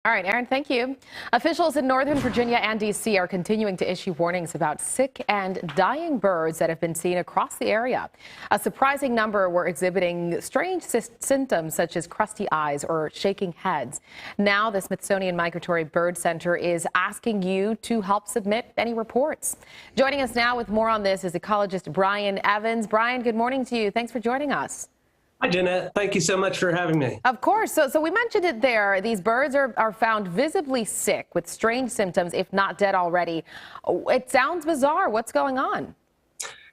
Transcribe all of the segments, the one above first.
All right, Aaron, thank you. Officials in Northern Virginia and D.C. are continuing to issue warnings about sick and dying birds that have been seen across the area. A surprising number were exhibiting strange symptoms such as crusty eyes or shaking heads. Now, the Smithsonian Migratory Bird Center is asking you to help submit any reports. Joining us now with more on this is ecologist Brian Evans. Brian, good morning to you. Thanks for joining us. Hi, Jeanette. Thank you so much for having me. Of course. So we mentioned it there. These birds are found visibly sick with strange symptoms, if not dead already. It sounds bizarre. What's going on?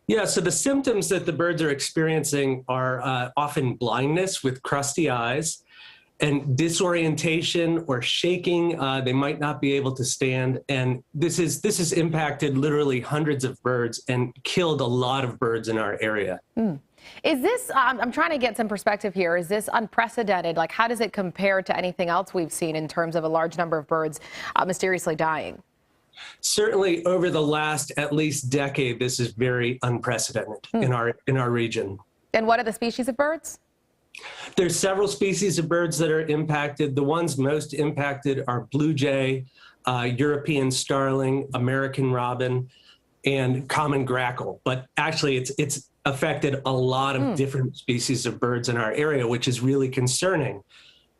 Yeah, so the symptoms that the birds are experiencing are often blindness with crusty eyes and disorientation or shaking. They might not be able to stand. And this has impacted literally hundreds of birds and killed a lot of birds in our area. Is this, I'm trying to get some perspective here, is this unprecedented? Like, how does it compare to anything else we've seen in terms of a large number of birds mysteriously dying? Certainly over the last at least decade, this is very unprecedented in our region. And what are the species of birds? There's several species of birds that are impacted. The ones most impacted are blue jay, European starling, American robin, and common grackle. But actually, it's affected a lot of different species of birds in our area, which is really concerning.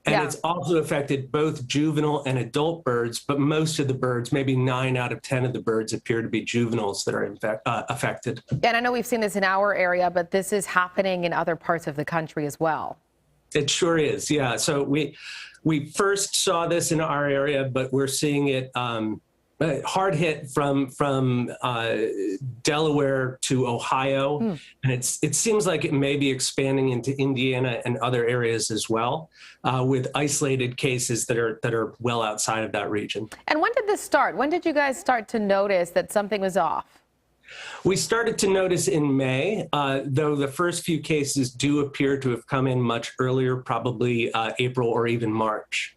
And it's also affected both juvenile and adult birds, but most of the birds, maybe 9 out of 10 of the birds, appear to be juveniles that are affected. And I know we've seen this in our area, but this is happening in other parts of the country as well. It sure is, yeah. So we first saw this in our area, but we're seeing it hard hit from Delaware to Ohio, and it seems like it may be expanding into Indiana and other areas as well, with isolated cases that are well outside of that region. And when did this start? When did you guys start to notice that something was off? We started to notice in May, though the first few cases do appear to have come in much earlier, probably April or even March.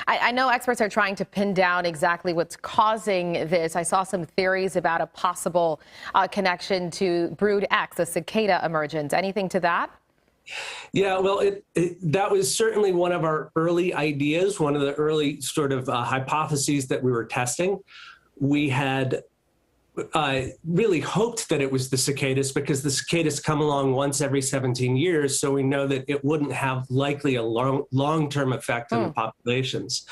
I know experts are trying to pin down exactly what's causing this. I saw some theories about a possible connection to Brood X, a cicada emergence. Anything to that? Yeah, well, that was certainly one of our early ideas, one of the early sort of hypotheses that we were testing. We had really hoped that it was the cicadas because the cicadas come along once every 17 years, so we know that it wouldn't have likely a long-term effect on the populations.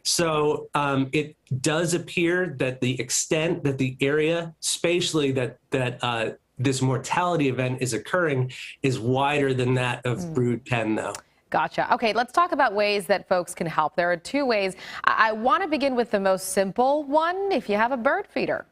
So it does appear that the extent that the area spatially that this mortality event is occurring is wider than that of Brood 10, though. Gotcha. Okay, let's talk about ways that folks can help. There are two ways. I want to begin with the most simple one. If you have a bird feeder.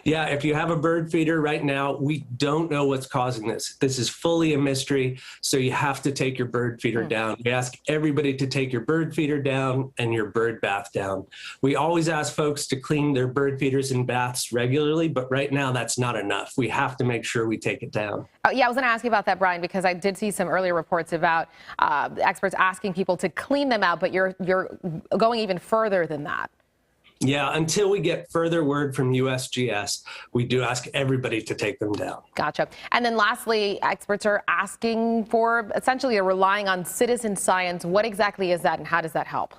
Yeah, if you have a bird feeder right now, we don't know what's causing this. This is fully a mystery, so you have to take your bird feeder down. We ask everybody to take your bird feeder down and your bird bath down. We always ask folks to clean their bird feeders and baths regularly, but right now that's not enough. We have to make sure we take it down. Oh, yeah, I was going to ask you about that, Brian, because I did see some earlier reports about experts asking people to clean them out, but you're going even further than that. Yeah, until we get further word from USGS, we do ask everybody to take them down. Gotcha. And then lastly, experts are asking for, essentially, relying on citizen science. What exactly is that, and how does that help?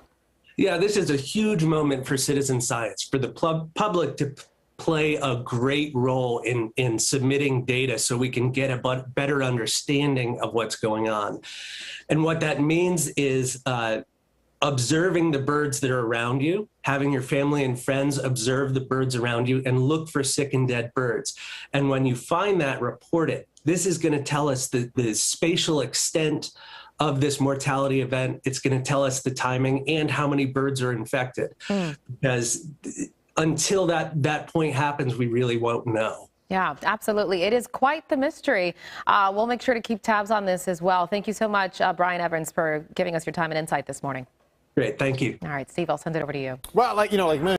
Yeah, this is a huge moment for citizen science, for the public to play a great role in submitting data so we can get a better understanding of what's going on. And what that means is observing the birds that are around you, having your family and friends observe the birds around you and look for sick and dead birds. And when you find that, report it. This is going to tell us the spatial extent of this mortality event. It's going to tell us the timing and how many birds are infected. Because until that point happens, we really won't know. Yeah, absolutely. It is quite the mystery. We'll make sure to keep tabs on this as well. Thank you so much, Brian Evans, for giving us your time and insight this morning. Great. Thank you. All right, Steve, I'll send it over to you. Well, like many